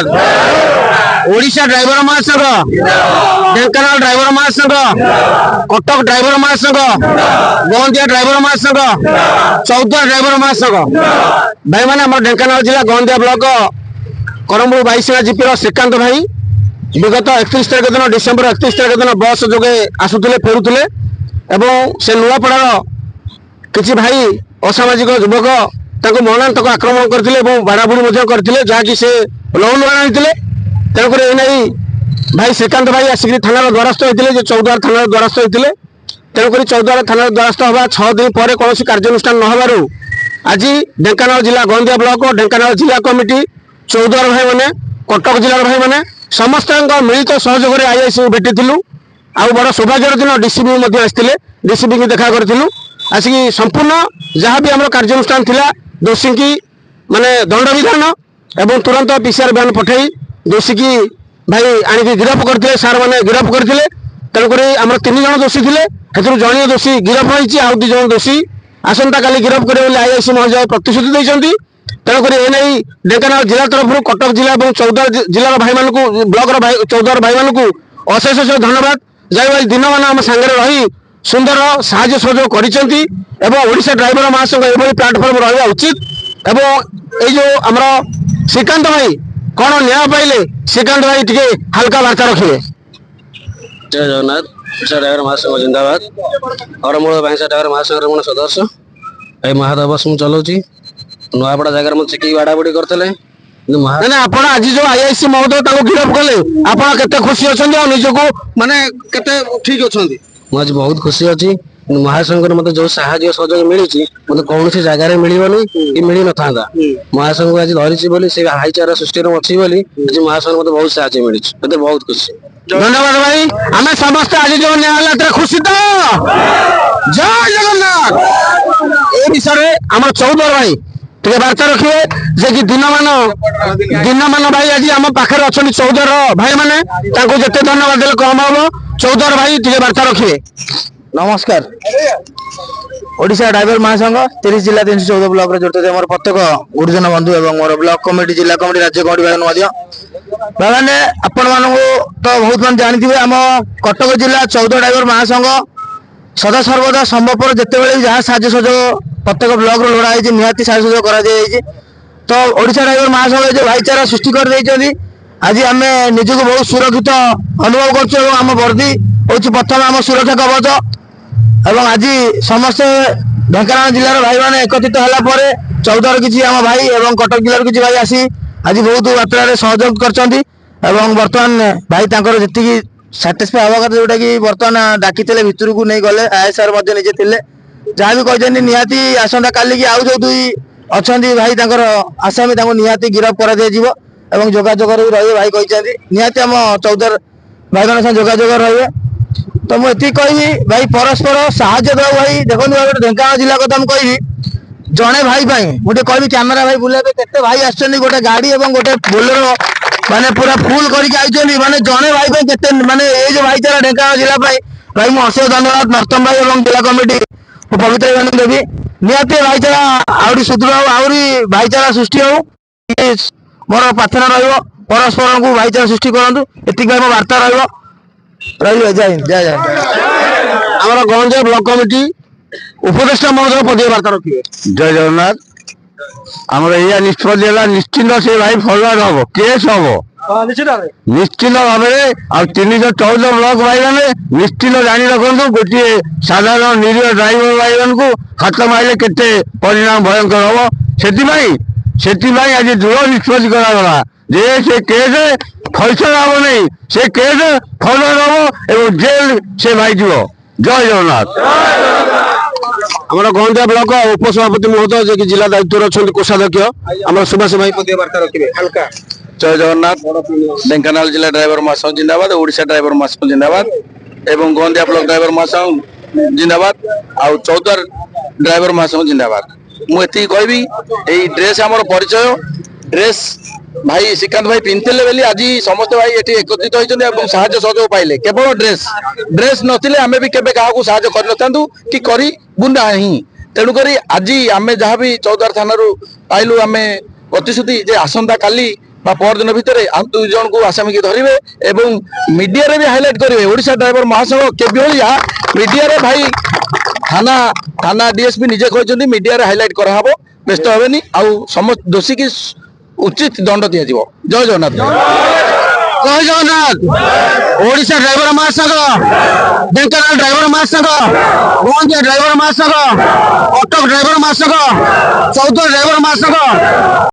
Jagannath Odisha driver महासंघ Dhenkanal driver महासंघ Cuttack driver महासंघ गोंदिया ड्राइवर महासंघ चौद्वार ड्राइवर महासंघ भाई मैंने आम ढेंकानाल जिला गोंदिया ब्लॉक करमपुर बाईसिंगा जीपी श्रीकांत भाई विगत 31 तारिख दिन डिसेम्बर 31 तारिख दिन बस जोगे आसुले फेरुले से नुआपड़ार किसी भाई असामाजिक युवक मरणान्तक आक्रमण करते बाड़ाबुड़ी करते जहाँकि से लोन आनी तेणुक भाई श्रीकांत भाई आसिक थाना द्वारस्थ होते चौद्वार थाना द्वारस्थ होते तेणुक चौद्वार थाना द्वारस्थ हवा 6 दिन पर कौन कार्यानुष्ठान न होबारु आज ढेंकानाल जिला गोंदिया ब्लॉक ढेंकानाल जिला कमिटी चौद्वार भाई मैंने कटक जिलार भाई मैंने समस्त मिलित सहयोग आईआईसी भेटी आउ बड़ सौभाग्यर दिन डीसीबी आसते डीसीबी की देखा करूँ आसिक संपूर्ण जहाँ भी आम कार्यानुष्ठान थिला दोषी की माने दंड विधान एवं तुरंत पीसीआर बयान पठे दोषी की भाई आनिक गिरफ करते सार मैंने गिरफ करते तेणुक आम 3 जन दोषी थे जड़े दोषी गिरफ होती आउ 2 जन दोषी आसंता काली गिरफ करेंगे आईआईसी महोदय प्रतिश्रुति देते तेणुक ढेंकानाल जिला तरफ कटक जिला और चौद्वार जिलार भाई मान ब्लॉक चौद्वार भाई मान अशेष धन्यवाद जय दिन मान आम सांगे रही सुंदर साहाय्य सहयोग करोडिशा ड्राइवर महासंघ ये प्लाटफर्म रहा उचित एवं जो आम श्रीकांत भाई कौन न्याय पाइले श्रीकांत भाई टे हल्का वार्ता रखिए। जय जगन्नाथ ड्राइवर महासंघ जिंदाबाद और मूल बाईसा ड्राइवर महासंघ मन सदस्य ये महादा बस मुझे चलाऊँगी नुआपड़ा जगह मुझे चेकिंग बाड़ाबुड़ी करते आप आज जो आईआईसी महोदय गिरफ कले आप केते खुशी अच्छा निजको माने केते ठीक अच्छा मुझे बहुत खुशी अच्छी महासंघ मत जो साहय सहयोग मिली मतलब कौन सी जगह मिलनी कि मिल न था महासंघ आज धरी से भाईचारा सृष्टि अच्छी आज महासंघ मत बहुत साहय मिली मत बहुत खुशी। धन्यवाद भाई आम समस्त आज जो न्यायालय खुशी तो जय जगन्नाथ ए विषय आम चौद्वार भाई टे वार्ता रखिए जे कि दिन मान भाई आज आम पाखे अच्छा चौद्वार भाई मैंने जिते धन्यवाद देले कम हम चौद्वार भाई टे वार्ता रखिए। नमस्कार ओडिशा ड्राइवर महासंघ 30 जिला 314 ब्लॉक जोड़ते मोर प्रत्येक गुरुजन बंधु एवं मोर ब्लॉक कमिटी जिला कमिटी राज्य कमिटी भाई मैंने आपण मानू तो बहुत मान जानी आम कटक जिला 14 ड्राइवर महासंघ सदा सर्वदा संभवपर जिते जहाँ साहय सहयोग प्रत्येक ब्लॉक लोड़ा निहाती साहय सहयोग कर तो ओडिशा ड्राइवर महासंघ जो भाईचारा सृष्टि कर आज आम निजक बहुत सुरक्षित अनुभव करम वर्दी हूँ प्रथम आम सुरक्षा कवच एवं आज समस्त ढेंकानाल जिलार भाई मैंने एकत्रित होगापर चौद्वार किसी आम भाई एवं कटक जिलार किसी भाई आसी आज बहुत मात्रा सहयोग कर बर्तमान भाई जी साटिस्फाई हवा कथा जोटा कि बर्तमान डाकी भितर को नहीं गले आईएसआर निजे थे जहाँ भी कहते निहाती आसंता काली की आउ जो 2 अच्छा भाई आसामी निहाती गिरफ कर जोगाजोग रही भाई कहते निहाती आम चौद्वार भाई मान जोगाजोग रही तो मुझे कहि भाई परस्पर साहाय्य दो भाई देखो ढेंकानाल जिला कथा मुझे जड़े भाई गोटे कह कैमेरा भाई बुला केते भाई आसछन गोटे गाड़ी और गोटे बोलेरो माने पूरा फुल करके माने जड़े भाई केते माने ये जो भाईचारा ढेंकानाल जिला भाई मुझे अशेष धन्यवाद नर्तम भाई और जिला कमिटी पवित्र देवी निहाती भाईचारा आहरी सुदृढ़ आहरी भाईचारा सृष्टि हो मोर प्रार्थना परस्पर को भाईचारा सृष्टि करूँ एति भाई मो वार्ता रही जय हिंद जय जय आम गोंदिया ब्लॉक कमिटी उपदेष्टा महोदय पदे वार्ता रखिए। जय जगन्नाथ आमर या निष्पत्ति निश्चिंत से भाई फरवर्ड हम केस हम निश्चित भाव में 314 ब्लॉक भाई मैंने निश्चित जानी रखु गोटे साधारण निरीह ड्राइवर भाई मान को हाथ मारे के परिणाम भयंकर हम से आज दृढ़ निष्पत्ति करागला जे से केस फैसला हम नहीं से केस फरवर्ड हम एवं जेल से भाई जीव। जय जगन्नाथ हमारा गोंदिया ब्लॉक उपसभापति महोदय जे कि जिला दायित्व अच्छा कोषाध्यक्ष आम सुभाष भाई पदे वार्ता रखिए हल्का। जय जगन्नाथ ढेंकानाल जिला ड्राइवर महासंघ जिंदाबाद ओडिशा ड्राइवर महासंघ जिंदाबाद एवं गोंदिया ब्लॉक ड्राइवर महासंघ जिंदाबाद आउ चौद्वार ड्राइवर महासंघ जिंदाबाद मुझे कहबी यही ड्रेस आम परिचय ड्रेस भाई श्रीकांत भाई पिंधे बोली आज समस्त भाई ये एकत्रित होती साहय सहयोग पाइले केवल ड्रेस ड्रेस नथिले आमे भी केबे काहाकू साहय कर नथांतु कि करी बुना ही तेणुक आज आमे जहाँ भी चौद्वार थाना पाइलु आमे प्रतिश्रुति जे आसंता काली বা পরদিন ভিতরে আর 2 জনକୁ আসামিকে ধরিবে এবং মিডিয়ারে भी হাইলাইট করিবে ওড়িশা ড্রাইভর মহাসংঘ কেবলিয়া মিডিয়ারে ভাই থানা থানা ডিএসপি নিজে কইছন্তি মিডিয়ারে হাইলাইট করা হবো ব্যস্ত হবেনি আর সমস্ত দোষী কি উচিত দণ্ড দিয়াଯିବ জয় জগন্নাথ জয় জগন্নাথ ওড়িশা ড্রাইভর মহাসংঘ ঢেঙ্কানাল ড্রাইভর মহাসংঘ গোন্দিয়া ড্রাইভর মহাসংঘ কটক ড্রাইভর মহাসংঘ চৌদ্বার ড্রাইভর মহাসংঘ